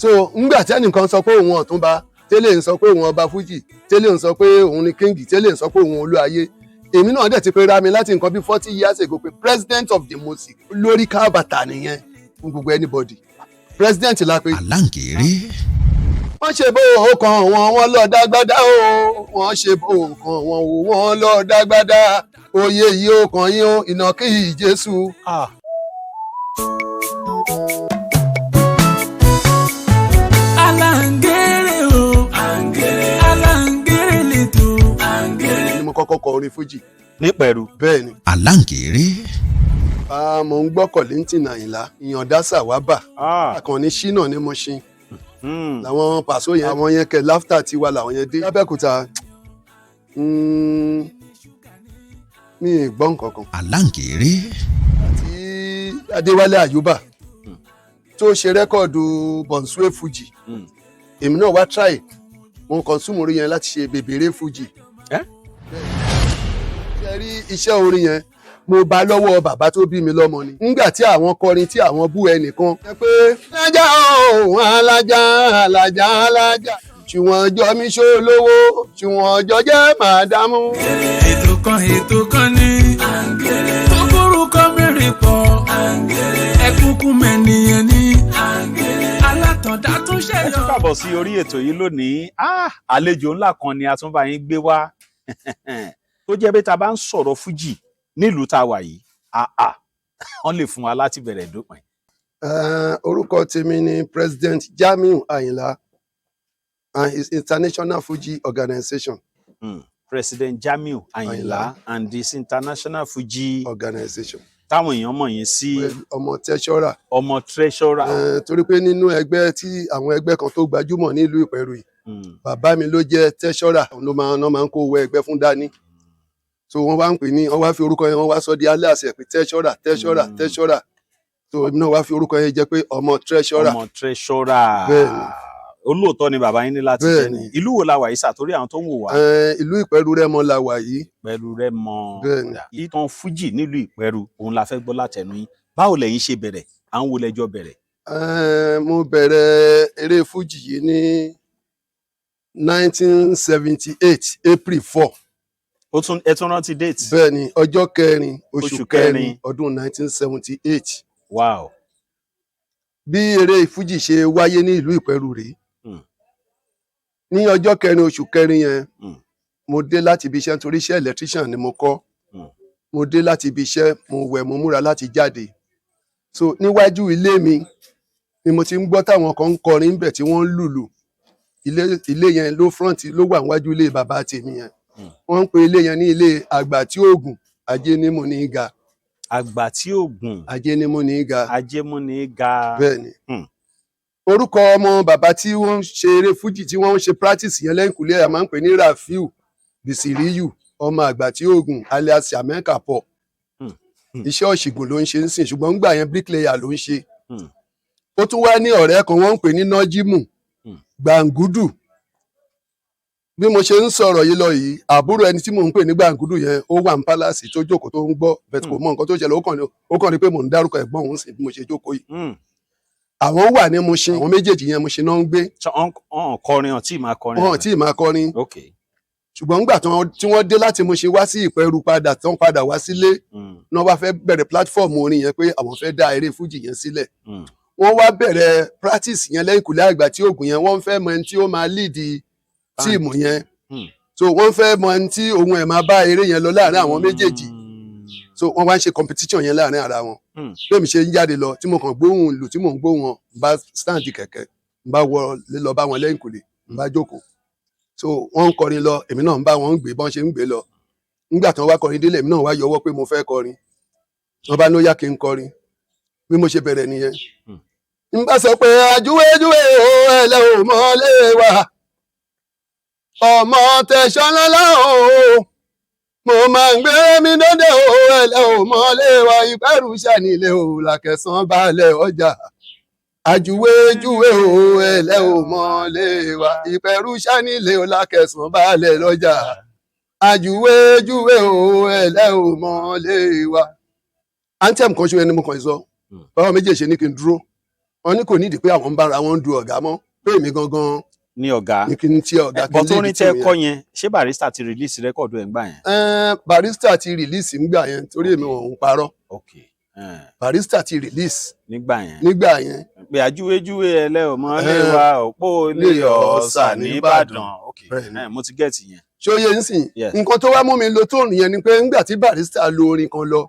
so ngbà tí ẹnìkan sọ pé òun Ọ̀túnba tẹ́lẹ̀ ń sọ pé òun ọba Fújì tẹ́lẹ̀ ń sọ pé òun ni king tẹ́lẹ̀ ń sọ pé òun Olúayé èmi náà dẹ̀ ti pe ra mi láti nǹkan bí 40 years ago pé president of the music lórí kábàtà nìyẹn fún gbogbo anybody president la pé. Àlàǹkèrè. wọ́n ṣe bó kan wọn lọ dágbádá o wọ́n ṣe bó kan wọn lọ dágbádá oyè yìí ó kàn yín o ìnàkí Jésù. Àlàǹkèrè o Àlàǹkèrè lẹ́tọ̀ Àlàǹkèrè. ni mo kọ́kọ́ kọ orin Fújì. ní Pẹ̀rú. bẹ́ẹ̀ ni. Àlàǹkèrè. mo ń gbọ́ Kollington Àyìnlá Ìyàndá Sàwábà Àkànní Ṣínà ní Mùṣín làwọn Pàṣọ yẹn àwọn yẹn kẹ láftà tiwa làwọn yẹn dé Abẹ́òkúta mi ì gbọ́ nǹkan kan. Àlàǹkèrè. àti Adéwálé Àyùbá tó ṣe rẹ́kọ̀dù Bọ̀nsúwé Fújì èmi náà wá try mo kàn súnmọ́ orin yẹn láti ṣe bèbèrè Fújì. ṣe rí iṣẹ́ orin yẹn mo bá lọ́wọ́ bàbá tó bí mi lọ́mọ ni. nígbà tí àwọn kọrin tí àwọn bú ẹnìkan. ẹ pé alájà òun alájà tí wọ́n jọ mí ṣó lówó tí wọ́n jọ jẹ́ màdámù. ètò kan ní kókórúkọ mẹ́rin pọ̀ ẹkúnkún mẹ́niyàn ní alátọ̀dá tó ṣe ẹ tún yọ. káàbọ̀ sí orí ètò yìí lónìí. Àlejò ńlá kan ni a tún bá yín gbé wá tó jẹ́ pé tá a bá ń sọ̀rọ̀ Fújì nílùú tá a wà yìí wọ́n lè fún wa láti bẹ̀rẹ̀ dópin. orúkọ tèmi ni President Jamiu Ayinla and his International Fuji Organization. President Jamiu Ayinla and his International Fuji Organization. táwọn èèyàn mọ̀ yín sí ọmọ treasurer. ọmọ treasurer. torí pé nínú ẹgbẹ́ tí àwọn ẹgbẹ́ kan tó gbajúmọ̀ nílùú Ìpẹ̀rù yìí bàbá mi ló jẹ́ treasurer ló máa ń kó owó ẹgbẹ́ fún dání. so wọ́n wá ń pè ní wọ́n wá fi orúkọ yẹn wọ́n wá sọ di alẹ́ àṣẹ pé treasurer so èmi náà wá fi orúkọ yẹn jẹ́ pé ọmọ treasurer. ọmọ treasurer. bẹ́ẹ̀ni. olóòótọ́ ni bàbá yín ní láti jẹ́ ni. ìlú wo la wà yìí sàtórí àwọn tó ń wò wá. ìlú Ìpẹ̀rù Rẹ́mọ la wà yìí. Ìpẹ̀rù Rẹ́mọ. bẹ́ẹ̀ni. ìtàn Fújì nílùú Ìpẹ̀rù òun la fẹ́ gbọ́ látẹnu yín. báwo lẹ̀yin ṣe bẹ̀rẹ̀ à ń wo lẹ́jọ́ bẹ̀rẹ̀. mo bẹ̀rẹ̀ eré Fújì yìí ní 1978 April 4. ẹ tún rántí date. bẹ́ẹ̀ni ọjọ́ kẹrin oṣù kẹrin ọdún 1978. wow. bí eré Fújì ṣe wáyé ní ìlú Ìpẹ̀rù rèé. ní ọjọ́ kẹrin oṣù kẹrin yẹn mo dé láti ibi iṣẹ́ nítorí iṣẹ́ electrician ni mo kọ́. mo dé láti ibi iṣẹ́ mo wẹ̀ mo múra láti jáde. so níwájú ilé mi ni mo ti ń gbọ́ táwọn kan ń kọrin bẹ̀ tí wọ́n ń lùlù. ilé yẹn ló front ló wà níwájú ilé bàbá tèmi yẹn. wọ́n ń pe ilé yẹn ní ilé Àgbàtí Ògùn Ajénímúniga. Àgbàtí Ògùn Ajénímúniga. Ajémúniga. bẹ́ẹ̀ni. orúkọ ọmọ bàbá tí wọ́n ń ṣe eré Fújì tí wọ́n ń ṣe practice yẹn lẹ́yìnkùlé ẹ̀ máa ń pè ní Rafiu Bisiriyu ọmọ Àgbàtí Ògùn alias Amẹ́kàpọ̀. iṣẹ́ ọ̀ṣìgùn ló ń ṣe ń sìn ṣùgbọ́n ńgbà yẹn bricklayer ló ń ṣe. ó tún wá ní ọ̀rẹ́ kan wọ́n ń pè ní Nọ́jímù Gbàǹgúdù. bí mo ṣe ń sọ̀rọ̀ yìí lọ yìí àbúrò ẹni tí mò ń pè ní Gbàǹgúdù yẹn ó wà ní pálásì tó jókòó tó ń gbọ́ bẹ́ẹ̀ kò mọ nǹkan tó ṣẹlẹ̀ ó kàn ní pé mò ń dárúkọ ẹ̀gbọ́n òun sì bí mo ṣe jókòó yìí. àwọn wà ní Mùṣín àwọn méjèèjì yẹn Mùṣín náà ń gbé. kọrin ọ̀n tí ì máa kọrin. ọ̀n tí ì máa kọrin. ṣùgbọ́n nígbà tí wọ́n dé láti Mùṣín wá sí Ìpẹ̀rù padà tán padà wá sílé náà wá fẹ́ bẹ̀rẹ̀ platform orin yẹn pé àwọn fẹ́ dá eré Fújì yẹn sílẹ̀. wọ́n wá bẹ̀rẹ̀ practice yẹn lẹ́yìnkùlé Àgbàtí Ògùn yẹn wọ́n fẹ́ mọ ẹni tí ó máa lead tíìmù yẹn. so wọ́n fẹ́ mọ ẹni tí ohun ẹ̀ máa bá eré yẹn lọ láàrin àwọn méjèèjì. so wọ́n wá ń ṣe competition yẹn láàrin ara wọn. bẹ́ẹ̀ mi ṣe ń jáde lọ tí mo kàn gbóhùn lù tí mò ń gbóhùn wọn n bá stand kẹ̀kẹ́ n bá wọlé lọ bá wọn lẹ́yìnkùlé n bá jókòó. so wọ́n ń kọrin lọ èmi náà ń bá wọn gbé bọ́n ṣe ń gbé lọ. nígbà tí wọ́n wá kọrin délé èmi náà wá yọwọ́ pé mo fẹ́ kọrin. wọ́n bá ní ó yá kí n kọrin bí mo ṣe bẹ̀rẹ̀ nìyẹn. n bá sọ pé àjúwéjúwé o ẹlẹ́ ò mọ́lé wa ọmọ tẹ̀sán lọ́lá o mo máa ń gbé mi dóde o ẹlẹ́ ò mọ́lé wa Ìpẹ̀rù ṣànílé o làkẹsàn balẹ̀ ọjà àjúwéjúwé o ẹlẹ́ ò mọ́lé wa Ìpẹ̀rù ṣànílé o làkẹsàn balẹ̀ lọ́jà àjúwéjúwé o ẹlẹ́ ò mọ́lé wa. anthem kan ṣe ẹni mo kàn sọ báwọn méjèèjì ní kí n dúró wọ́n ní kò nídìí pé àwọn ń bára wọn du ọ̀gá mọ́ pé èmi gangan ní ọ̀gá ní kí n tí ọ̀gá kí n bọ́ tó lead ní team tẹ́ kọ́ yẹn ṣé Barrister ti release rẹ́kọ̀dù ẹ̀ ń gbà yẹn. Barrister ti release nígbà yẹn torí èmi ò ń parọ́ ok Barrister ti release nígbà yẹn nígbà yẹn pé àjúwéjúwe ẹlẹ́ọ̀mọ́ lè wa òpó lè ọ̀sà nìbàdàn ok mo ti gẹ̀ẹ́tì yẹn. ṣó yẹ ń sìn Yes. nǹkan tó wá mú mi lo tóònù yẹn ni pé nígbà tí Barrister lo orin kan lọ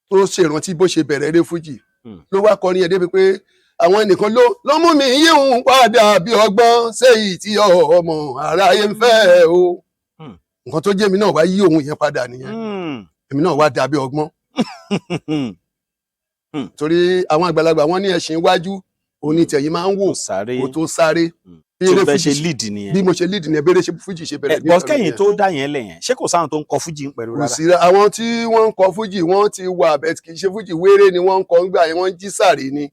tó ṣèrántí bó ṣe bẹ̀rẹ̀ eré fújì ló wá kọrin ẹ̀ débi pé àwọn ẹnìkan ló mú mi yíhun padà bí ọgbọ́n séyìí tí ọmọ aráyé ń fẹ́ o nǹkan tó jẹ́ mi náà wá yí ohun yẹn padà nìyẹn èmi náà wá dàbí ọgbọ́n torí àwọn àgbàlagbà wọn ní ẹṣin iwájú òní tẹ̀yìn máa ń wò kó tó sáré bí tó eré fẹ́ ṣe fújì lead nìyẹn. bí mo ṣe lead nìyẹn bí eré fújì ṣe bẹ̀rẹ̀ bọ́ kẹ́yìn tó dá yẹn lẹ̀ yẹn ṣé kò sáwọn tó ń kọ fújì ń pẹ̀lú kò rárá. sí àwọn tí wọ́n ń kọ fújì wọ́n ti wà bẹ́ẹ̀ kì í ṣe fújì wéré ni wọ́n ń kọ ńgbà yẹn wọ́n ń jí sàrè ni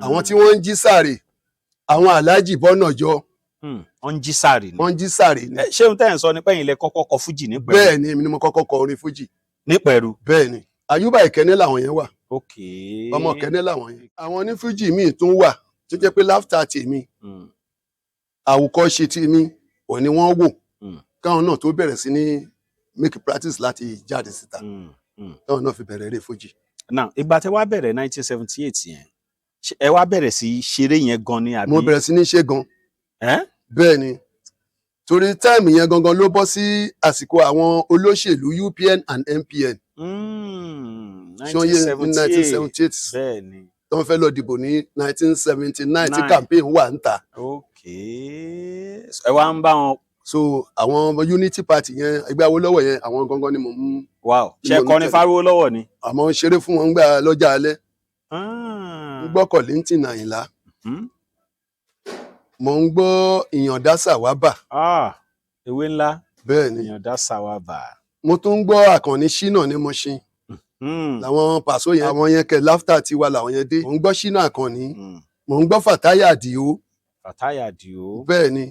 àwọn tí wọ́n ń jí sàrè àwọn aláàjì bọ́nàjọ́ wọ́n ń jí sáré ni. wọ́n ń jí sàrè ni ṣé ohun tẹ́ ẹ̀ ń sọ ni pẹ́yìn lẹ kọ́kọ́ kọ fújì ní pẹ̀rú. bẹ́ẹ̀ ni èmi ni mo kọ́kọ́ kọ orin fújì ní pẹ̀rú. bẹ́ẹ̀ ni Àyùbá Ìkẹ́nẹ́ làwọn yẹn wà ok. ọmọ Ìkẹ́nẹ́ làwọn yẹn àwọn onífújì míì tún wà tó jẹ́ pé láftà tèmi àwòkọ́ṣe tèmi ò ní wọ́n wò káwọn náà tó bẹ̀rẹ̀ sí ní make practice láti jáde síta káwọn náà fi bẹ̀rẹ̀ eré fújì. now ìgbà tẹ́ wá bẹ̀rẹ̀ 1978 yẹn ẹ wá bẹ̀rẹ̀ sí ṣeré yẹn gan ni àbí. mo bẹ̀rẹ̀ sí ní ṣe gan ẹ́ bẹ́ẹ̀ ni torí táìmù yẹn gangan ló bọ́ sí àsìkò àwọn olóṣèlú UPN and NPN ṣọyẹ ní 1978 bẹ́ẹ̀ ni. tí wọ́n fẹ́ lọ dìbò ní 1979 tí Nine. campaign wà ń ta ok ẹ wá ń bá wọn. so àwọn Unity Party yẹn ẹgbẹ́ Awólọ́wọ̀ yẹn àwọn gangan ni mò ń wow ṣe Mo ní kọrin tẹ̀lé. fáríwó lọ́wọ́ ni. àmọ́ ṣeré fún wọn gbà lọ́jà alẹ́ Ah. ń gbọ́ Kollington Àyìnlá Mhm. mò ń gbọ́ Ìyàndá Sàwábà ah ewé ńlá bẹ́ẹ̀ ni Ìyàndá Sàwábà. mo tún ń gbọ́ Àkànní Ṣínà ní Mùṣín làwọn Pàṣọ yẹn àwọn yẹn kẹ láftà tiwa làwọn yẹn dé mò ń gbọ́ Ṣínà Àkànní mò ń gbọ́ Fàtáyà Àdìó Fàtáyà Àdìó. bẹ́ẹ̀ ni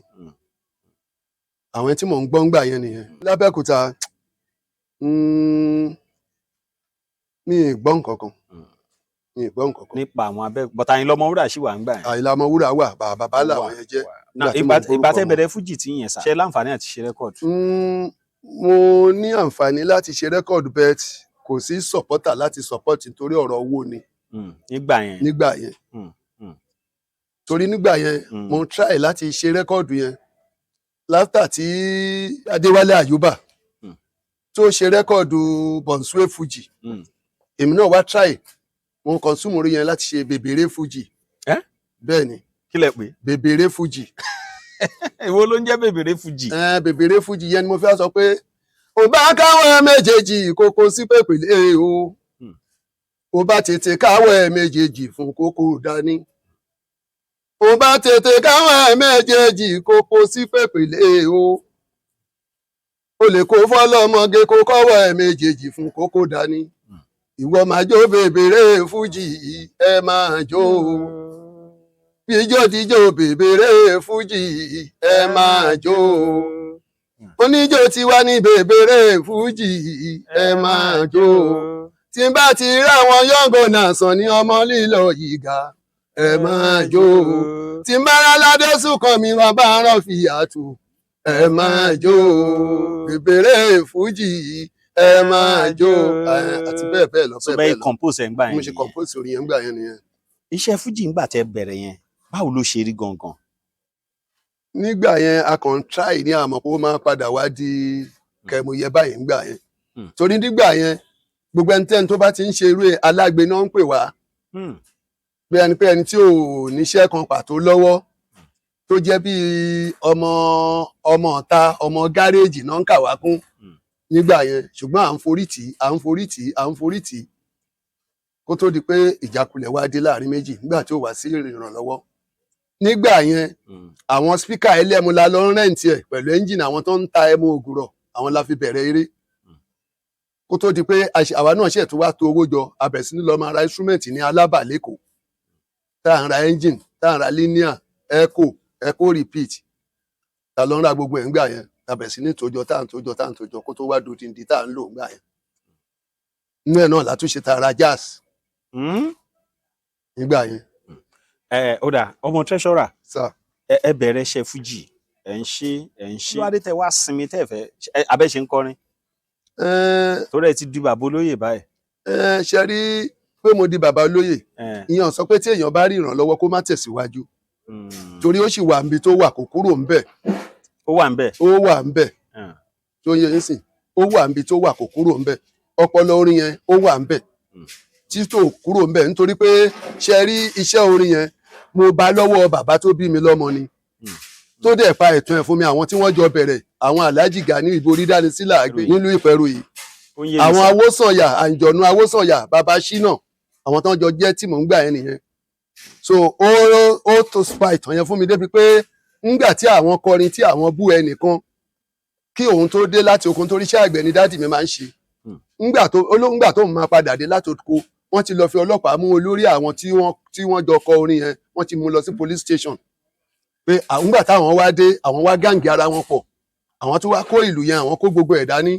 àwọn tí mò ń gbọ́ ń gbà yẹn nìyẹn lábẹ́òkúta mi ì gbọ́ nǹkan kan mi ì gbọ́ nǹkan kan nípa àwọn abẹ́ bọ̀tà yín lọ́mọ wúrà sì wà ń gbà yẹn. Àyìnlá Ọmọwúrà wà bàbá làwọn yẹn jẹ́ Now, nígbà tí mo ìgbà gbórúkọ tẹ́ wọn. bẹ̀rẹ̀ fújì tí yẹn sà ṣe láǹfààní àti ṣe rẹ́kọ̀dù. mo ní àǹfààní láti ṣe rẹ́kọ̀dù bet kò sí sọ̀pọ́tà láti sọ̀pọ́tì nítorí ọ̀rọ̀ owó ni nígbà yẹn. nígbà yẹn torí nígbà yẹn mo try láti ṣe rẹ́kọ̀dù yẹn láftà tí Adéwálé Àyùbá tó ṣe rẹ́kọ̀dù Bọ̀nsúwé Fújì èmi náà wá try mo consume orí yẹn láti ṣe Bèbèrè Fújì bẹ́ẹ̀ ni kí lẹ pé. Bèbèrè Fújì èwo ló ń jẹ́ bèbèrè fújì. Bèbèrè Fújì yẹn ni mo fẹ́ sọ pé ò bá káwọn méjèèjì kókó sí pèpèlé o ò bá tètè káwọn méjèèjì fún kókó dání ò bá tètè káwọn méjèèjì kókó sí pèpèlé o o lè kó fọlọmọge kó kọ́wọ́ méjèèjì fún kókó dání ìwọ máa jó Bèbèrè Fújì ẹ máa jó o ijó Bèbèrè Fújì ẹ máa jó o oníjó tiwa ní Bèbèrè Fújì ẹ máa jó o tí n bá ti rí àwọn yọǹgò náà sàn ní ọmọ lílọ ìgà ẹ máa jó o tí n bá rà ládé sùkàn mi wọn bá rán fìyàtù ẹ máa jó o Bèbèrè Fújì ẹ máa jó o àti bẹ́ẹ̀ bẹ́ẹ̀ lọ so bẹ́ẹ̀ compose ẹ̀ ń gbà yẹn. mo ṣe compose orin yẹn ń gbà yẹn nìyẹn. iṣẹ́ fújì ń gbà tẹ́ bẹ̀rẹ̀ yẹn báwo ló ṣe rí gangan. nígbà yẹn a kàn ń try ní àmọ́ pé ó máa padà wá di kẹmúyẹ báyìí nígbà yẹn torí nígbà yẹn gbogbo ẹni tó bá ti ń ṣe irú alágbe náà ń pè wá pé ẹni tí ò níṣẹ́ kan pàtó lọ́wọ́ tó jẹ́ bí ọmọ ọ̀ta ọmọ gáréèjì náà ń kà wá kún nígbà yẹn ṣùgbọ́n à ń forí tì kó tó di pé ìjákulẹ̀ wá dé láàrin méjì nígbà tí ó wá sí ìrànlọ́wọ́ nígbà yẹn àwọn spíkà ẹlẹ́mu la lọ ń rẹ́ǹtì ẹ̀ pẹ̀lú ẹ́ńjìnì àwọn tó ń ta ẹmu ògùrọ̀ àwọn la fi bẹ̀rẹ̀ eré kó tó di pé àwa náà ṣẹ̀ tó wá to owó jọ a bẹ̀rẹ̀ sí ní lọ máa ra instrument ní Alábà lẹ́kọ̀ọ́ tá à ń ra engine tá à ń ra linear echo repeat ta ló ń ra gbogbo ẹ̀ ńgbà yẹn ta bẹ̀rẹ̀ sí ní tòjọ tá à ń tòjọ kó tó wá dodindi tá à ń lò ńgbà yẹn inú ẹ̀ náà látúnṣe ta ra jazz nígbà yẹn. Ó dà ọmọ treasurer Sir. ẹ bẹ̀rẹ̀ iṣẹ́ fújì ẹ̀ ń ṣe ló adé tẹ wá sinmi tẹ́ fẹ́ abẹ́ ṣe ń kọrin torí ẹ ti di bàbá olóyè báyìí. Ṣe rí pé mo di bàbá olóyè ìyẹn sọ pé tí èèyàn bá rí ìrànlọ́wọ́ kó má tẹ̀síwájú torí ó sì wà níbi tó wà kó kúrò ńbẹ̀. ó wà ńbẹ̀. ó wà ńbẹ̀ tó yẹ yín sìn ó wà níbi tó wà kó kúrò ńbẹ̀ ọpọlọ orin yẹn ó wà ńbẹ̀ tí tó kúrò ńbẹ̀ nítorí pé ṣe rí iṣẹ́ orin yẹn mo bá lọ́wọ́ bàbá tó bí mi lọ́mọ ni tó dẹ̀ pa ẹ̀tàn ẹ̀ fún mi àwọn tí wọ́n jọ bẹ̀rẹ̀ àwọn Alhaji Gani Ìborí Dánisílà Àgbè nílùú Ìpẹ́rù yìí àwọn Awósànyà Àǹjọ̀nú Awósànyà bàbá Ṣínà àwọn tó ń jọ jẹ́ tí mò ń gbà yẹn nìyẹn so ó tó pa ìtàn yẹn fún mi débi pé ńgbà tí àwọn kọrin tí àwọn bú ẹnìkan kí òun tó dé láti oko torí iṣẹ́ àgbẹ̀ ni dádì mi máa ń ṣe ńgbà tó máa padà dé láti oko wọ́n ti lọ fi ọlọ́pàá mú olórí àwọn tí wọ́n jọ kọ orin yẹn wọ́n ti mú lọ sí police station pé àwùngbà táwọn wá dé àwọn wá gáǹgì ara wọn pọ̀ àwọn tó wá kó ìlú yẹn àwọn kó gbogbo ẹ̀ dání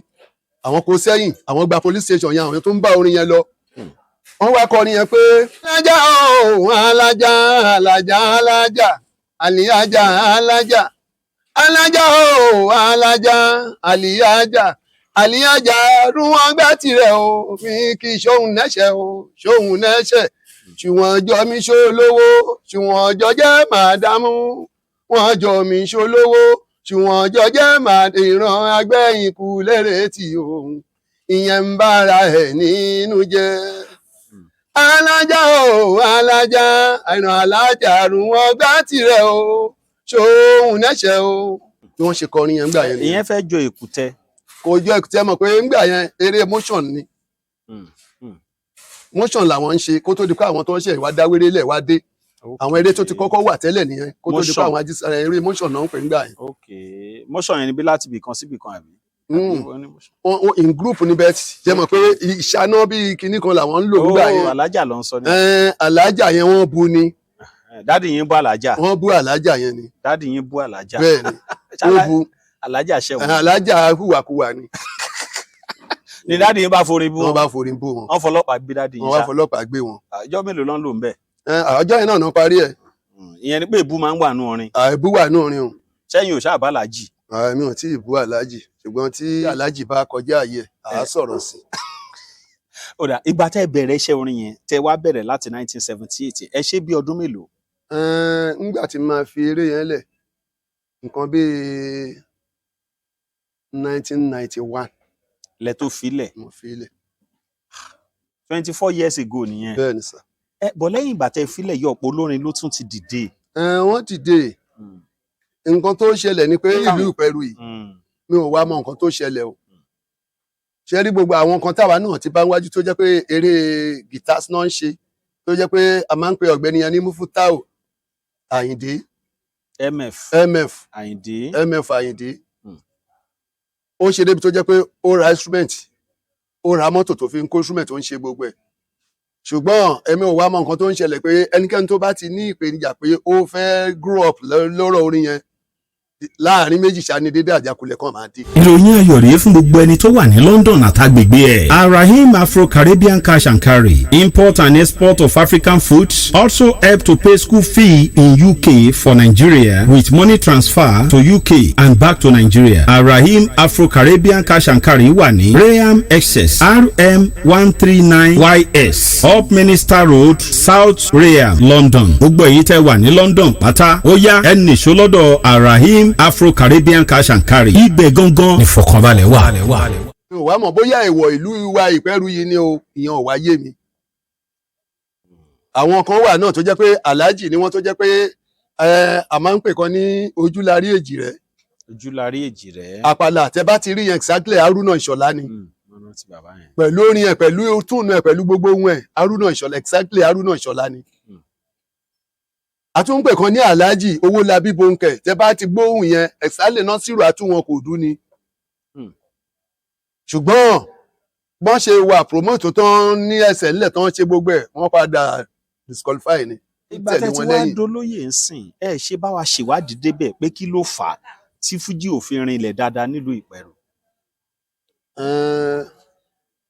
àwọn kó sẹ́yìn àwọn gba police station yẹn àwọn tó ń bá orin yẹn lọ wọ́n wá kọrin yẹn pé alájà o alájà alájà alájà àlìyájà alájà alájà o alájà àlìyájà àlìyájà rún wọn gbá tirẹ̀ o mi kì í ṣóhun nẹ́ṣẹ̀ o ṣóhun nẹ́ṣẹ̀ ṣùwọ̀n jọ mi ṣolówó ṣùwọ̀n jọ jẹ́ màdámù wọ́n jọ mi ṣolówó ṣùwọ̀n jọ jẹ́ ìran agbẹ́yìn kú lérè tí òun ìyẹn ń bára ẹ̀ nínú jẹ́. Alájà o alájà àìràn alájà rún wọn gbá tirẹ̀ o ṣóhun nẹ́ṣẹ̀ o. bí wọ́n ṣe kọrin yẹn ńgbà yẹn ni. ìyẹn fẹ́ jọ èkútẹ́. kò jọ èkútẹ́ mọ̀ pé ńgbà yẹn eré motion ni motion làwọn ń ṣe kó tó di pé àwọn tó ń ṣe ìwà dáwéré lẹ̀ wá dé àwọn eré tó ti kọ́kọ́ wà tẹ́lẹ̀ nìyẹn kó tó di pé àwọn ajísára eré motion náà ń pè ńgbà yẹn. ok motion yẹn ni bí láti ibìkan sí ibìkan àbí. in group níbẹ̀ jẹ́ mọ̀ pé ìṣáná bíi kinní kan làwọn ń lò nígbà yẹn. alájà ló ń sọ ní. alájà yẹn wọ́n bu ni. dádì yín bú alájà. wọ́n bú alájà yẹn ni. dádì yín bú alájà. bẹ́ẹ̀ ni wọ́n bu. alájà ṣẹ̀wọ̀n. alájà hùwàkùwà ni. ni dádì yín bá forí bú wọn. wọ́n bá forí bú wọn. wọ́n fọlọ́pàá gbé dádì yín. wọ́n wá fọlọ́pàá gbé wọn. ọjọ́ mélòó ló ń lò ń bẹ̀. ọjọ́ yẹn náà parí ẹ̀. ìyẹn ni pé ìbú máa ń wà nù orin. ìbú wà nù orin o. sẹ́yìn ò ṣáà bá alájì. mi ò tí ì bú alájì ṣùgbọ́n tí alájì bá kọjá àyè àá sọ̀rọ̀ sí. ó dà ìgbà tẹ́ bẹ̀rẹ̀ iṣẹ́ orin yẹn tẹ́ wá bẹ̀rẹ̀ láti 1978 ẹ ṣe bí ọdún mélòó. nígbà tí máa fi eré yẹn lẹ̀ nǹkan bíi 1991. lẹ tó filẹ̀. mo filẹ̀. 24 years ago nìyẹn. bẹ́ẹ̀ ni sà. bọ̀ lẹ́yìn ìgbà tẹ́ filẹ̀ yọ ọ̀pọ̀ olórin ló tún ti dìde. wọ́n dìde nǹkan tó ṣẹlẹ̀ ni pé ìlú Ìpẹ́rù yìí mi ò wá mọ nǹkan tó ṣẹlẹ̀ o ṣe rí gbogbo àwọn nǹkan táwa náà ti bá ń wájú tó jẹ́ pé eré guitars náà ń ṣe tó jẹ́ pé a máa ń pe ọ̀gbẹ́ni yẹn ní Mufutau Àyìndé mf Àyìndé ó ṣe débi tó jẹ́ pé ó ra instrument ó ra mọ́tò tó fi ń kó instrument tó ń ṣe gbogbo ẹ̀ ṣùgbọ́n èmi ò wá mọ nǹkan tó ń ṣẹlẹ̀ pé ẹnikẹ́ni tó bá ti ní ìpèníjà pé ó fẹ́ grow up lọ́rọ̀ orin yẹn láàrin méjì ṣáà ni dédé àjàkulẹ̀ kan máa dé. ìròyìn ayọ̀ rèé fún gbogbo ẹni tó wà ní London àtàgbègbè ẹ̀. Arahim Afro-Caribbean Cash and Carry, import and export of African foods, also help to pay school fee in UK for Nigeria with money transfer to UK and back to Nigeria. Arahim Afro-Caribbean Cash and Carry wà ní Graham Excess RM 139YS Up Minister Road, South Graham, London. gbogbo èyí tẹ́ wà ní London pátá ó yá ẹnì ṣólọ́dọ̀ Arahim Afro-Caribbean Cash and Carry. ibẹ̀ gangan ni fọkànbalẹ̀ wà. mi ò wá mọ̀ bóyá ìwọ̀ ìlú wa Ìpẹ́rù yìí ni o ìyẹn ò wá yé mi. àwọn kan wà náà tó jẹ́ pé aláàjì ni wọ́n tó jẹ́ pé a máa ń pè kan ní ojúlarí èjì rẹ̀. ojúlarí èjì rẹ̀. àpàlà tẹ bá ti rí yẹn exactly Haruna Ìṣọ̀lá ni. pẹ̀lú orin ẹ̀ pẹ̀lú túnú ẹ̀ pẹ̀lú gbogbo ohun ẹ̀ Haruna Ìṣọ̀lá exactly Haruna Ìṣọ̀lá ni. àtúnpè kan ní aláàjì Owólabí Bónkẹ̀ tẹ bá ti gbóhùn yẹn exactly náà sírò àtúwọn kò dún ni. ṣùgbọ́n bọ́n ṣe wà promote tán ní ẹsẹ̀ ńlẹ̀ tán ṣe gbogbo ẹ̀ wọ́n padà disqualify ni. ìgbà tẹ́ ti wá dolóyè ń sìn ẹ ṣe bá wa ṣèwádìí débẹ̀ pé kí ló fà á tí fújì ò fi rinlẹ̀ dáadáa nílùú Ìpẹ́rù.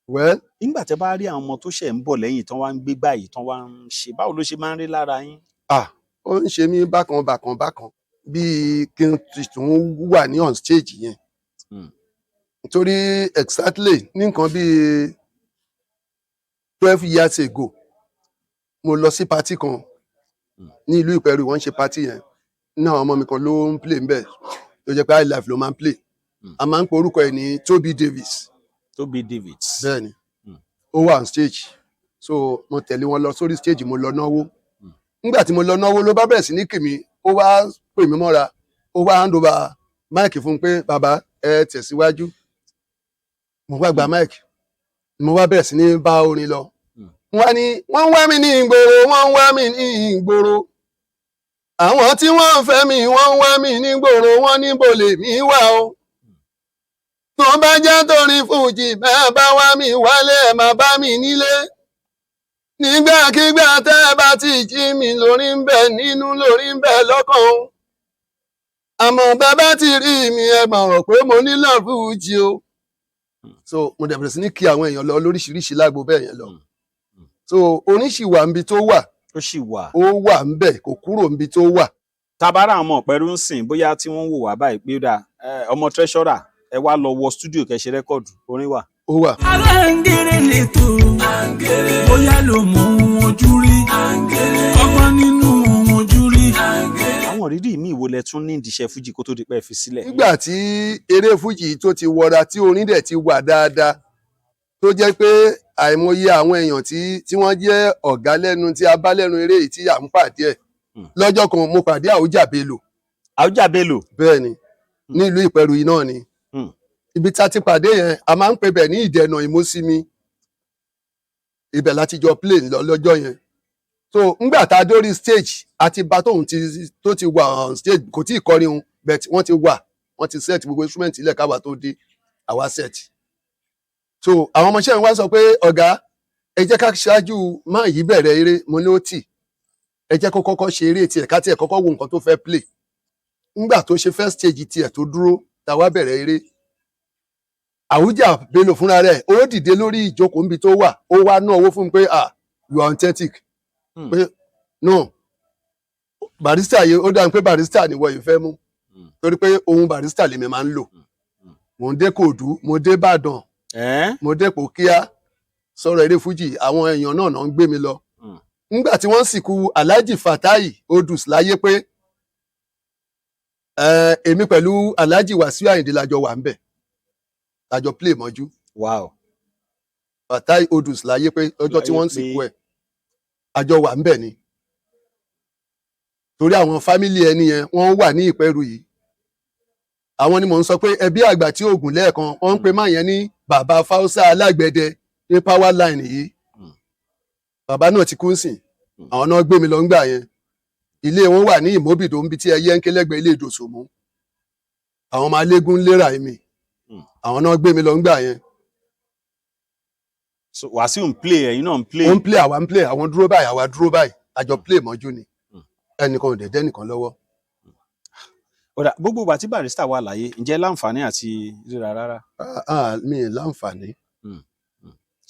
Well, nígbà tẹ́ bá rí àwọn ọmọ tó ṣẹ̀ ń bọ̀ lẹ́yìn tán wá ń gbé báyìí tán wá ń ṣe báwo ló ṣe máa ń rí lára yín. Ó ń ṣe mí bákan bíi kí n tún wà ní on stage yẹn nítorí exactly ní nǹkan bíi 12 years ago mo lọ sí party kan ní ìlú Ìpẹ́rù, wọ́n ń ṣe party yẹn ní àwọn ọmọ mi kan ló ń play ńbẹ̀ tó jẹ́ pé high life ló máa ń play a máa ń pe orúkọ ẹ̀ ní Toby Davis. Bẹ́ẹ̀ni ó wà on stage so mo tẹ̀lé wọn lọ sórí stage, mo lọ náwó. Nígbà tí mo lọ náwó ló bá bẹ̀rẹ̀ sí ní kì mí, ó wá pè mí mọ́ra, ó wá hand over máìkì fún un pé bàbá ẹ tẹ̀síwájú. Mo wá gba máìkì, mo wá bẹ̀rẹ̀ sí ní bá orin lọ. Wọ́n ní wọ́n ń wá mi ní ìgboro, wọ́n ń wá mi ní ìgboro. Àwọn tí wọ́n ń fẹ́ mi, wọ́n ń wá mi ní ìgboro, wọ́n ní bo lèmi wà o. Tó bá jẹ́ torí fújì bẹ́ẹ̀ bá wá mi wálé ẹ̀ máa bá mi nílé. Nígbàkigbà tẹ́ ẹ bá ti jí mi lórí ń bẹ nínú lórí ń bẹ lọ́kàn o. Àmọ́ bẹ́ẹ̀ bá ti rí mi ẹ mọ̀ pé mo ní love fújì o. So mo dẹ̀ bẹ̀rẹ̀ sí ní kí àwọn èèyàn lọ lóríṣiríṣi lágbo bẹ́ẹ̀ yẹn lọ. So oníṣì wà níbi tó wà. Ó wà ńbẹ̀ kò kúrò níbi tó wà. Tabara àwọn Ìpẹ́rù ń sìn bóyá tí wọ́n ń wò wá báyìí pé dà ọmọ treasurer ẹ wá lọ wọ studio kẹ́ ṣe rẹ́kọ̀dù orin wà. Ó wà. Aláǹgẹ̀rẹ̀ lètò bóyá ló mú ojú rí ọgbọ́n nínú ojú rí. Àwọn ìrírí mi ìwo lẹ tún ní ìdíṣẹ́ fújì kó tó di pé ẹ fi sílẹ̀. Nígbà tí eré fújì tó ti wọra tí orin dẹ̀ ti wà dáadáa tó jẹ́ pé àìmọye àwọn èèyàn tí wọ́n jẹ́ ọ̀gá lẹ́nu tí a bá lẹ́nu eré yìí tí à ń pàdé ẹ̀. Lọ́jọ́ kan mo pàdé Àwùjá Bello. Àwùjá Bello. Bẹ́ẹ̀ni nílùú Ìpẹ́rù yìí náà ni. Ibi tá ti pàdé yẹn a máa ń pè bẹ̀ ní Ìdẹ̀nà Ìmọ̀sími. Ibẹ̀ láti jọ play lọ́jọ́ yẹn. So ngbà tá a dórí stage àti bá tóun tó ti wà on stage kò tí ì kọrin un but wọ́n ti set gbogbo instrument ilẹ̀ káwa tó dé àwa set. So àwọn ọmọọṣẹ́ mi wá sọ pé ọ̀gá ẹ jẹ́ ká ṣáájú máa yí bẹ̀rẹ̀ eré mo ní ó tì ẹ jẹ́ kó kọ́kọ́ ṣe eré tiẹ̀ ká tiẹ̀ kọ́kọ́ wo nǹkan tó fẹ́ play. Ngbà tó ṣe first stage tiẹ̀ tó dúró tá wá bẹ̀rẹ̀ eré. Àwùjá Bello fúnra rẹ̀ ó dìde lórí ìjókòó níbi tó wà ó wá ná owó fún mi pé you are authentic. Pé no Barrister yìí ó dáhùn pé Barrister ni wọ́n yìí fẹ́ mú torí pé ohun Barrister lèmi máa ń lò. Mo ń dé Kòòdú, mo dé Ìbàdàn, mo dé Pòkíà sọ̀rọ̀ eré fújì àwọn èèyàn náà ń gbé mi lọ. Nígbà tí wọ́n sìnkú Alhaji Fatai Odus láyé pé èmi pẹ̀lú Alhaji Wasiu Ayinde lájọ wà ńbẹ̀ lájọ play mọ́jú. Fatai Odus láyé pé ọjọ́ tí wọ́n sìnkú ẹ̀ àjọ wà ńbẹ̀ ni. Torí àwọn fámìlì ẹni yẹn wọ́n wà ní Ìpẹ́rù yìí. Àwọn ni mò ń sọ pé ẹbí àgbà tí ògùn lẹ́ẹ̀kan wọ́n ń pe máa yẹn ní bàbá Fáúsá alágbẹ̀dẹ ní power line yìí. Bàbá náà ti kú sìn àwọn náà gbé mi lọ ńgbà yẹn. Ilé wọn wà ní Ìmóbìdó níbi tí ẹyẹ ń ké lẹ́gbẹ̀ẹ́ ilé Ìdòsòmú. Àwọn ọmọ alégún lérà mi àwọn náà gbé mi lọ ńgbà yẹn. So Wasiu ń play ẹ̀yin náà ń play. Ó ń play àwa ń play àwọn dúró báyìí àwa dúró báyìí àjọ play mọ́jú ni ẹnìkan ò dẹ̀dẹ́ nìkan lọ́wọ́. Gbogbo ìgbà tí Barrister wà láyé ǹjẹ́ láǹfààní àti ríra rárá. Mi ì láǹfààní.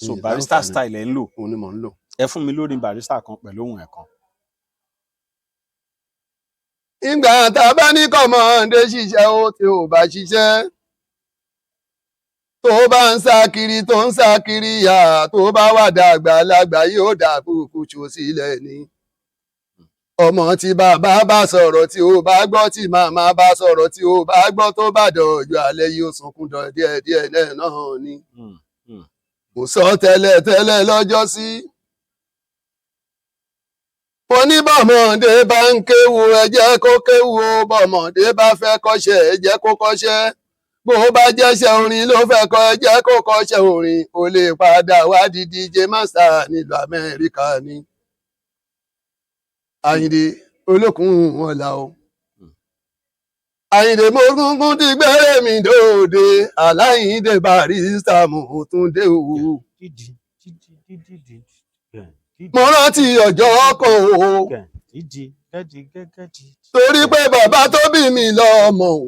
So Barrister style ẹ̀ ń lò. Òun ni mò ń lò. Ẹ fún mi lórí Barrister kan pẹ̀lú ohùn ẹ̀ kan. Ìgbà tá a bá ní kọ̀mọ̀ọ́dé ṣiṣẹ́ ó tí ò bá ṣiṣẹ́. Tó bá ń sá kiri tó ń sá kiri yà tó bá wà dàgbà lágbà yóò dà kúkúṣù sílẹ̀ ni. Ọmọ tí bàbá bá sọ̀rọ̀ tí ó bá gbọ́ tí màmá bá sọ̀rọ̀ tí ó bá gbọ́ tó bá dọ̀jọ́ alẹ́ yóò sunkún dọ̀ díẹ̀díẹ̀ náà ni. Mo sọ tẹ́lẹ̀ lọ́jọ́ sí. Mo ní bọ́mọdé bá ń kéwu ẹ jẹ́ kó kéwu o bọ́mọdé bá fẹ́ kọ́ṣẹ́ ẹ jẹ́ kó kọ́ṣẹ́. Bó bá jẹ́ṣẹ́ orin ló fẹ́ kọ́ ẹ jẹ́ kó kọ́ṣẹ́ orin ó lè padà wá di DJ Master nílùú Amẹ́ríkà ni. Àyìndé olókùn wọn là o. Àyìndé mo gúngún ti gbẹ́rẹ́ mi dòde Aláyìndé Barrister mo tún dé o. Mo rántí ọjọ́ kan o. Torí pé bàbá tó bí mi lọ́mọ o.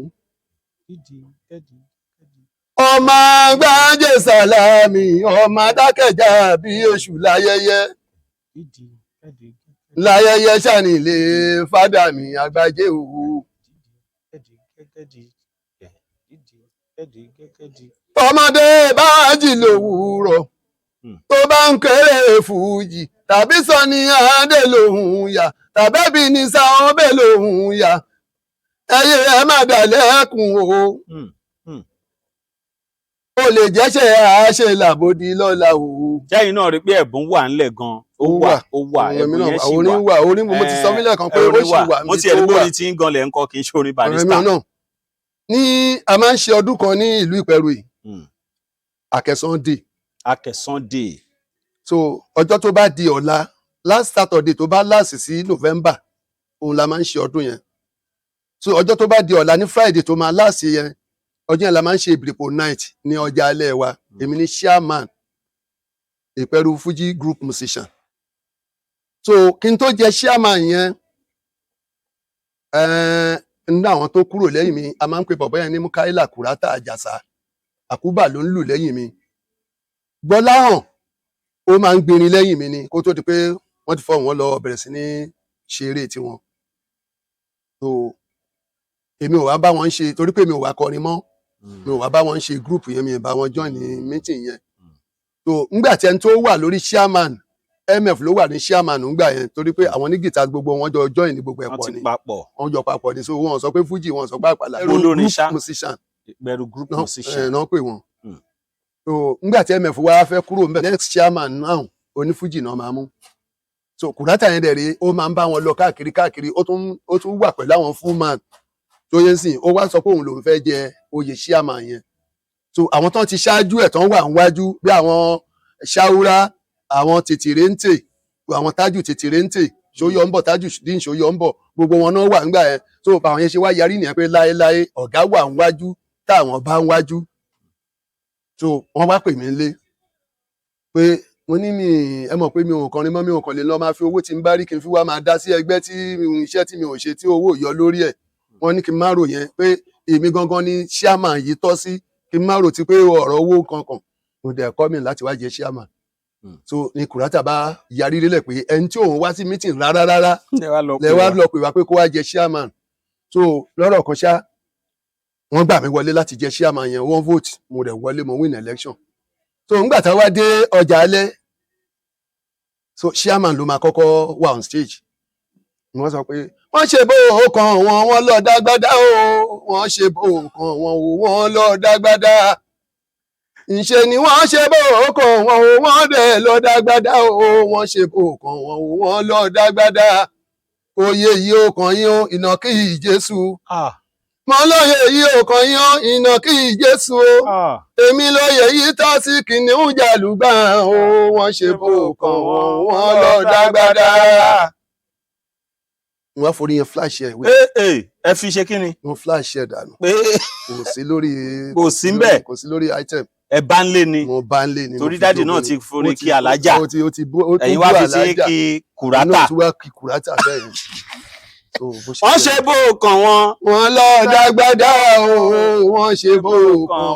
ọmọ gbájé sàlámì ọmọ adákẹ́jà bí oṣù láyẹyẹ láyẹyẹ ṣànílé fádàmì àgbájé òwú. ọmọdé bá jì lówùúrọ̀ tó bá ń kéré fújì tàbí Sunny Adé lòun yà tàbẹ́bí ní sáwọn bẹ́ẹ̀ lòun yà ẹyẹ ẹ má dàlẹ́kùn o. ó lè jẹ́ṣẹ́ àáṣe làbòdì lọ́la o. jẹ́yìn náà rí pé ẹ̀bùn wà ńlẹ̀ gan-an ó wà ẹ̀bùn yẹn ṣì wà orin mo ti sọ mílẹ̀ kan pé ó ṣì wà mo ti ẹ̀rí bóni tí ń gan lẹ̀ ń kọ́ kì í ṣe orin Barrister. ní a máa ń ṣe ọdún kan ní ìlú Ìpẹ̀rù yìí Akẹ̀sán Day. So ọjọ́ tó bá di ọ̀la last Saturday tó bá láàsì sí November òun la máa ń ṣe ọdún yẹn. So ọjọ́ tó bá di ọ̀la ní Friday tó máa láàsì yẹn ọjọ́ yẹn la máa ń ṣe Ìbìrìpò night ní ọjà alẹ́ wa èmi ní chairman Ìpẹ̀rù Fuji group musician. So kí n tó jẹ chairman yẹn nínú àwọn tó kúrò lẹ́yìn mi a máa ń pe bọ̀bọ́ yẹn ní Mukaila Kurata Àjàsà Àkúbà ló ń lù lẹ́yìn mi. Gbọ́láhàn ó máa ń gbérin lẹ́yìn mi ni kó tó di pé wọ́n ti fọ́ wọn lọ bẹ̀rẹ̀ sí ní ṣeré tiwọn. So èmi ò wá bá wọn ṣe torí pé mi ò wá kọrin mọ́ mi ò wá bá wọn ṣe group yẹn mi ò bá wọn join ní meeting yẹn. So ngbà tí ẹni tó wà lórí chairman MF ló wà ní chairman ngbà yẹn torí pé àwọn ní guitar gbogbo wọn jọ join ní gbogbo ẹ̀pọ̀ ni wọ́n jọ papọ̀ ni so wọ́n sọ pé Fuji wọ́n sọ pé Àpàlà group musician Ìpẹ̀rù group musician náà pè wọ́n. So ngbà tí MF wá fẹ́ kúrò ńbẹ̀ next chairman náà oní Fuji náà máa mú. So Kurata yẹn dẹ̀ rí ó máa ń bá wọn lọ káàkiri ó tún wà pẹ̀lú àwọn full man tó yẹn sìn ó wá sọ pé òun lòun fẹ́ jẹ oyè chairman yẹn. So àwọn tán ti ṣáájú ẹ̀ tán wà níwájú bí àwọn Ṣáúrá àwọn Tètèrèǹtè àwọn Tájù Tètèrèǹtè Ṣóyọ̀ǹbọ̀ Tájù dín Ṣóyọ̀ǹbọ̀ gbogbo wọn náà wà ńgbà yẹn. So báwọn yẹn ṣe wá yarí nìyẹn pé láéláé ọ̀gá wà níwájú táwọn bá níwájú. So wọ́n wá pè mí lé pé mo ní mi ẹ mọ̀ pé mi ò kọrin mọ́ mi ò kàn lè lọ máa fi owó tí n bá rí kí n fi wá máa dá sí ẹgbẹ́ tí iṣẹ́ tí mi ò ṣe tí owó yọ lórí ẹ̀. Wọ́n ní kí n má rò yẹn pé èmi gangan ni chairman yìí tọ́ sí kí n má rò ti pé ọ̀rọ̀ owó kankan mo dẹ̀ kọ́ mi láti wá jẹ chairman. So ni Kurata bá yarí lélẹ̀ pé ẹni tí òun wá sí meeting rárá lẹ wá lọ pè wá pé kó wá jẹ chairman. So lọ́rọ̀ kan ṣá wọ́n gbà mí wọlé láti jẹ chairman yẹn wọ́n vote mo dẹ̀ wọlé mo win election. So ńgbà tá a wá dé ọjà alẹ́ so chairman ló máa kọ́kọ́ wà on stage wọ́n sọ pé wọ́n ṣe bó kan wọ́n lọ dágbádá o wọ́n ṣe bó kan wọ́n lọ dágbádá ńṣe ni wọ́n ṣe bó kan wọ́n dẹ̀ lọ dágbádá o wọ́n ṣe bó kan wọ́n lọ dágbádá oyè yìí ó kàn yín ó ìnàkí Jésù mọ lóye yìí ó kàn yín ó ìnàkí Jésù o èmi lóye yìí tọ́ sí kìnìún jàlùgbà o wọ́n ṣe bó kan wọ́n lọ dágbádá. Wọ́n forí yẹn flash ẹ̀ wé. ẹ fi ṣe kí ni. wọ́n flash ẹ̀ dànù. kò sí lórí. kò sí ń bẹ̀. kò sí lórí item. ẹ bá ń lé ni. mo bá ń lé ni. torí dáàdì náà ti forí kí alájà. ẹ̀yin wá fi sí kí Kurata. náà tún wá kí Kurata bẹ́ẹ̀ ni. wọ́n ṣe bó kan wọ́n lọ dágbádá o wọ́n ṣe bó kan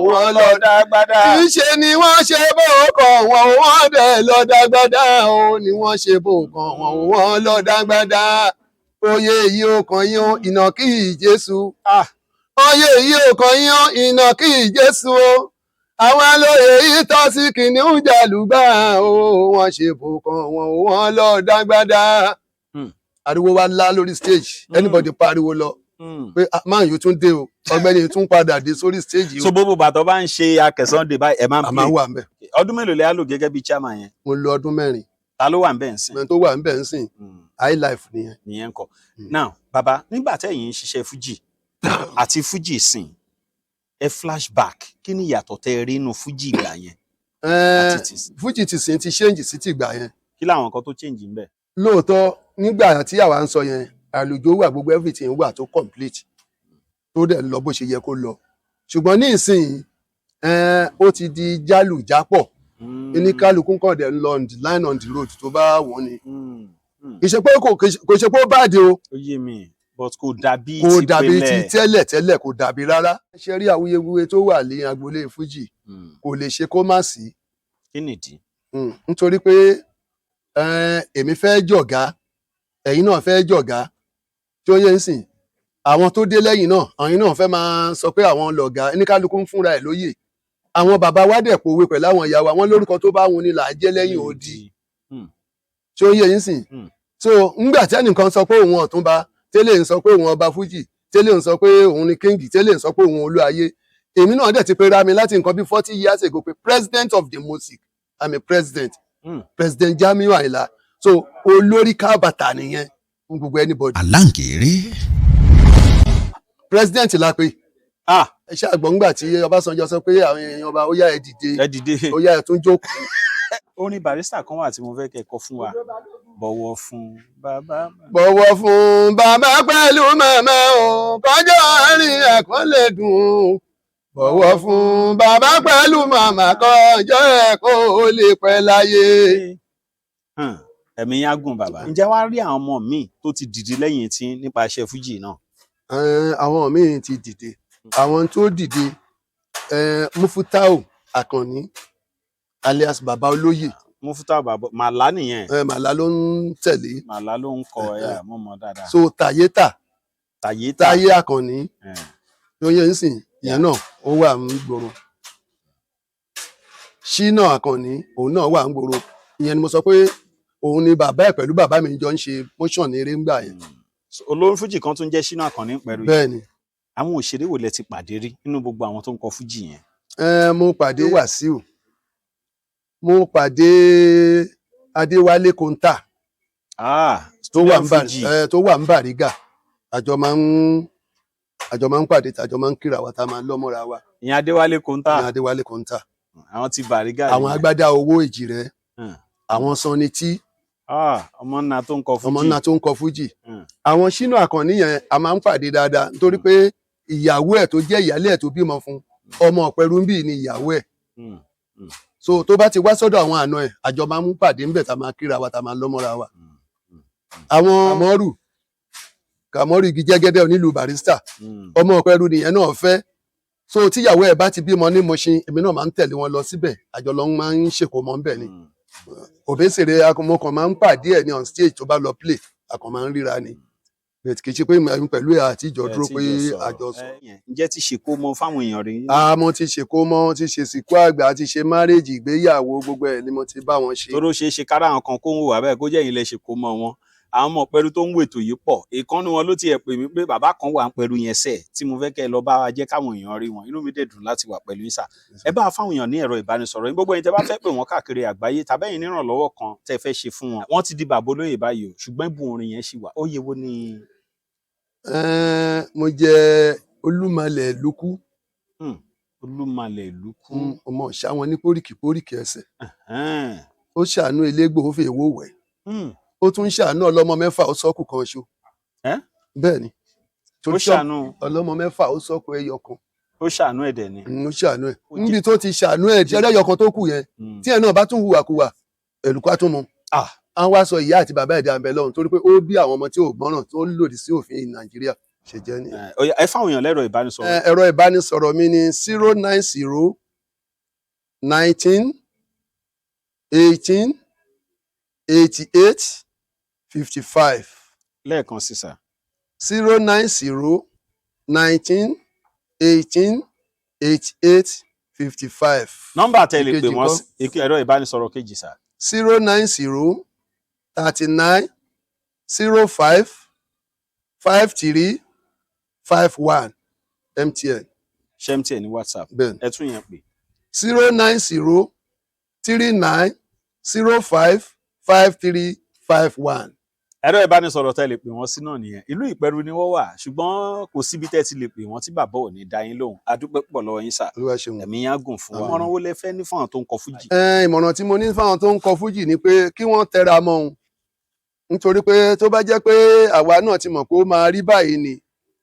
wọ́n lọ dágbádá. kì í ṣe ni wọ́n ṣe bó kan wọ́n dẹ̀ lọ dágbádá o ni wọ́n ṣe bó kan wọ́n lọ dágbádá. Oyè yìí ó kàn yín ó ìnàkí Jésù. Oyè yìí ó kàn yín ó ìnàkí Jésù o. Àwọn alóye yìí tọ́ sí kìnìún jàlùgbà o. Wọ́n ṣe bò kan wọ́n lọ dágbádá. Ariwo wa ńlá lórí stage. Anybody pariwo lọ. Pé máa yóò tún dé o. Ọ̀gbẹ́ni tún padà dé sórí stage o. So gbogbo bàtọ́ bá ń ṣe Akẹ̀sán Day báyìí ẹ máa ń play. A máa wà ń bẹ̀. Ọdún mélòó lẹ á lò gẹ́gẹ́ bí chairman yẹn? Mo lo ọdún 4. Ta ló wà ń bẹ̀ ń sìn? Ẹni tó wà ń bẹ̀ ń sìn. High life nìyẹn. Nìyẹn kọ́. Now bàbá nígbà tẹ́yìn ń ṣiṣẹ́ Fuji àti Fuji sìn ẹ flashback kí ni ìyàtọ̀ tẹ́ rí inú Fuji ìgbà yẹn? Fuji ti sìn ti change sí ti ìgbà yẹn. Kí làwọn nǹkan tó change ń bẹ̀? Lóòótọ́ nígbà tí àwa ń sọ yẹn àlùjọ wà gbogbo everything wà tó complete tó dẹ̀ lọ bó ṣe yẹ kó lọ ṣùgbọ́n ní ìsìn ó ti di jálùjápọ̀ ní kálukú kàn dẹ̀ ń lọ on the line on the road tó bá wọ́n ni kì í ṣe pé kò ṣe pé ó bàdé o. Ó yé mi but kò dàbí kò ti dàbí ti pẹ́lẹ̀. tẹ́lẹ̀ kò dàbí rárá. ṣe rí awuyewuye tó wà ní agboolé fújì kò lè ṣe kó má sí. Kí nìdí? Nítorí pé èmi fẹ́ jọ̀gá ẹ̀yin náà fẹ́ jọ̀gá tí ó yẹ ń sìn àwọn tó dé lẹ́yìn náà àwọn náà fẹ́ máa sọ pé àwọn lọ̀gá oníkálukú ń fúnra ẹ̀ lóyè. Àwọn bàbá wa dẹ̀ pòwe pẹ̀lú àwọn ìyá wa wọ́n lórúkọ tó bá wun ni là á jẹ́ lẹ́yìn odi tí ó yẹ ń sìn. So ńgbà tí ẹnìkan sọ pé òun ọ̀túnba tẹ́lẹ̀ ń sọ pé òun ọba fújì tẹ́lẹ̀ ń sọ pé òun ni kíngì tẹ́lẹ̀ ń sọ pé òun olú ayé èmi náà dẹ̀ ti pera mi láti nǹkan bí 40 years ago pé president of the music I'm a president president Jamiu Ayinla so olórí kábàtà nìyẹn fún gbogbo anybody. Aláǹkéré. president la pé ẹ ṣe àgbọ̀ngbà tí Ọbásanjọ́ sọ pé àwọn èèyàn ọba ó yá ẹ dìde ó yá ẹ tún jókòó. Orin Barrister kan wà tí mo fẹ́ kẹ́ kọ fún wa. Bọ̀wọ̀ fún bàbá. Bọ̀wọ̀ fún bàbá pẹ̀lú màmá o kọjọ́ àárín ẹ̀kọ́ lè dùn. Bọ̀wọ̀ fún bàbá pẹ̀lú màmá kọjọ́ ẹ̀kọ́ lè pẹ́ láyé. Ẹ̀mí yá gùn bàbá. Ǹjẹ́ wàá rí àwọn ọmọ míì tó ti dìde lẹ́yìn tí nípa iṣẹ́ fújì náà? Àwọn míì ti dìde. Àwọn tó dìde Mufutau Akànní alias Bàbá Olóyè. Mufutau bàbá Màlá nìyẹn. Màlá ló ń tẹ̀lé. Màlá ló ń kọ ẹ̀yà mọ́mọ́ dáadáa. So Tàyétà Tàyétà Táyé Akànní ló yẹ ń sìn ìyẹn náà ó wà ń gbòòrò. Ṣínà Akànní òun náà wà ń gbòòrò. Ìyẹn ni mo sọ pé òun ni bàbá ẹ̀ pẹ̀lú bàbá mi jọ ń ṣe motion eré ńgbà yẹn. Olórin fújì kan tún jẹ́ Ṣínà Akànní pẹ̀lú. Bẹ́ẹ̀ni. Àwọn òṣèré wo lẹ ti pàdé rí nínú gbogbo àwọn tó ń kọ fújì yẹn? Mo pàdé Wàsíù mo pàdé Adéwálé Kóńtà tó wà ń Bàrígà àjọ máa ń pàdé àjọ máa ń kíra wa tá a máa ń lọ́mọ́ra wa. Ìyẹn Adéwálé Kóńtà. Ìyẹn Adéwálé Kóńtà. Àwọn ti Bàrígà. Àwọn Agbádá Owó Èjìrẹ́. Àwọn Sanití. Ọmọ ńlá tó ń kọ fújì. Ọmọ ńlá tó ń kọ fújì. Àwọn Ṣínà Akànní yẹn a máa ń pàdé dáadáa nítorí pé ìyàwó ẹ̀ tó jẹ́ ìyálé ẹ̀ tó bímọ fún ọmọ Ọ̀pẹ̀rúnbì ni ìyàwó ẹ̀. So tó bá ti wá sọ́dọ̀ àwọn àna ẹ̀ àjọ máa ń pàdé ńbẹ̀ tá a máa kíra wa tá a máa lọ́mọ́ra wa. Àwọn Kàmọ́rù igi jẹ́gẹ́dẹ́ onílùú Barrister ọmọ Ọ̀pẹ̀rú nìyẹn náà fẹ́. So tíyàwó ẹ̀ bá ti bímọ ní Mùṣín èmi náà máa ń tẹ̀lé wọn lọ síbẹ̀ àjọ lọ máa ń ṣèkómọ ńbẹ̀ ni. Òbésèré akọmọkàn máa ń pàdé ẹ̀ ní on stage tó bá lọ play akọ máa ń ríra ni. Kì í ṣe pé pẹ̀lú ẹ̀ àtijọ́ dúró pé àjọ sọ. Ǹjẹ́ ti ṣèkómọ fáwọn èèyàn rí? Mo ti ṣèkómọ ti ṣe sìnkú àgbà ti ṣe márèjì ìgbéyàwó gbogbo ẹ̀ ni mo ti bá wọn ṣe. Tóró ṣeé ṣe kára àwọn kan kó ń wò wá bẹ́ẹ̀ kó jẹ́ ìyìn lẹ ṣèkómọ wọn. Àwọn ọmọ Ọ̀pẹ̀rú tó ń wètò yìí pọ̀. Ìkànnì wọn ló tiẹ̀ pè mí pé bàbá kan wà ń Pẹ̀rú yẹn sẹ̀ tí mo fẹ́ kẹ́ ẹ lọ bá wa jẹ́ káwọn èèyàn rí wọn. Inú mi dẹ̀ dùn láti wà pẹ̀lú yín sà. Ẹ bá fáwọn èèyàn ní ẹ̀rọ ìbánisọ̀rọ̀ yín gbogbo ẹ̀yin tẹ́ bá fẹ́ pè wọ́n káàkiri àgbáyé tàbẹ́yìn nírànlọ́wọ́ kan tẹ́ fẹ́ ṣe fún wọn. Wọ́n ti di bàbá olóyè báyìí o ṣùgbọ́n ìbùn orin yẹn ṣì wà. Ó yẹ wo ni. Mo jẹ Olúmalẹ̀ Lúkú. Olúmalẹ̀ Lúkú. Ọmọ ṣáwọn ní póríkì ẹsẹ̀. Ó ṣàánú elégbò ó fi èwo wẹ̀. Ó tún ṣàánú ọlọ́mọ mẹ́fà ó sọ́kù kan ṣo. Bẹ́ẹ̀ ni. Ó ṣàánú ọlọ́mọ mẹ́fà ó sọ́kù ẹyọ kan. Ó ṣàánú ẹ̀dẹ̀ ni. Ó ṣàánú ẹ̀. Níbi tó ti ṣàánú ẹ̀ tí ẹlẹ́yọ kan tó kù yẹn tí ẹ̀ náà bá tún hùwàkuwà ẹ̀lùkọ́ á tún mu. À ń wá sọ ìyá àti bàbá ẹ̀dá àbẹ̀ lọ́hùn torí pé ó bí àwọn ọmọ tí ò gbọ́ràn tó lòdì sí òfin Nàìjíríà ṣe jẹ́ ni. Ẹ fáwọn èèyàn lẹ́rọ ìbánisọ̀rọ̀. Ẹ̀rọ ìbánisọ̀rọ̀ mi ni 090 19 18 88 55. Lẹ́ẹ̀kan sí sà. 090 19 18 88 55. Nọ́mbà tẹ́ lè pè wọ́n sí ẹ̀rọ ìbánisọ̀rọ̀ kejì sà. 090 39 05 53 51 MTN. Ṣé MTN ní WhatsApp? Bẹ́ẹ̀ni. Ẹ tún yẹn pè. 090 39 05 53 51. Ẹ̀rọ ìbánisọ̀rọ̀ tẹ́ lè pè wọ́n sí náà nìyẹn. Ìlú Ìpẹ̀rù ni wọ́n wà ṣùgbọ́n kò síbi tẹ́ ti lè pè wọ́n tí bàbá ò ní dá yín lóhùn. A dúpẹ́ pọ̀ lọ́wọ́ yín sà. Ẹ̀mí yá gùn fún wa. Ìmọ̀ràn wo lẹ fẹ́ ní fáwọn tó ń kọ fújì? Ìmọ̀ràn tí mo ní fáwọn tó ń kọ fújì ni pé kí wọ́n tẹra mọ́ òun. Nítorí pé tó bá jẹ́ pé àwa náà ti mọ̀ pé ó máa rí báyìí ni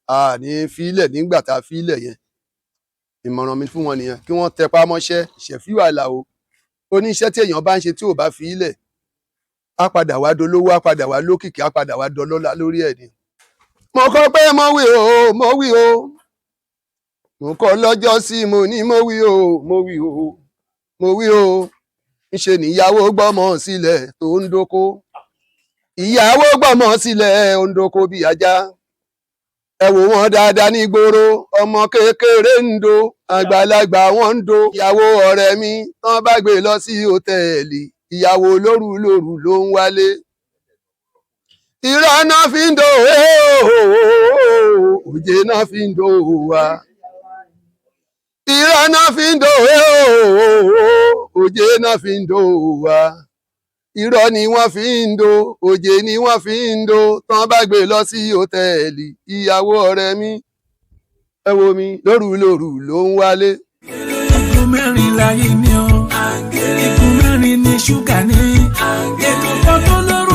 a ní fílẹ̀ nígbà tá a fílẹ̀ yẹn. Ìmọ̀ràn mi fún wọn nìyẹn kí wọ́n tẹpá mọ́ṣẹ́ Ṣẹ̀fíù Àlàó. Ó ní iṣẹ́ tí èèyàn bá ń ṣe tí ò bá fílẹ̀ á padà wá dolówó á padà wá lókìkí á padà wá dọlọ́lá lórí ẹ̀ ni. mo kọ pé mo wí o mo wí o mo kọ lọ́jọ́ sí mo ní mo wí o mo wí o mo wí o ńṣe níyàwó gbọ́mọ sílẹ̀ tó ń dóko ìyàwó gbọ́mọ sílẹ̀ ó ń dóko bí ajá ẹ wò wọ́n dáadáa nígboro ọmọ kékeré ń do àgbàlagbà wọn ń do ìyàwó ọ̀rẹ́ mi tán bá gbé lọ sí hòtẹ́ẹ̀lì ìyàwó lóru ló ń wálé irọ́ náà fi ń do òjé náà fi ń do wa irọ́ náà fi ń do òjé náà fi ń do wa irọ́ ni wọ́n fi ń do òjé ni wọ́n fi ń do tán bá gbé lọ sí hòtẹ́ẹ̀lì ìyàwó ọ̀rẹ́ mi ẹ wo mi lóru ló ń wálé. Igun mẹ́rin láyé ni ọ́, igun mẹ́rin ni ṣúgà ní, ètò kan tó lórí.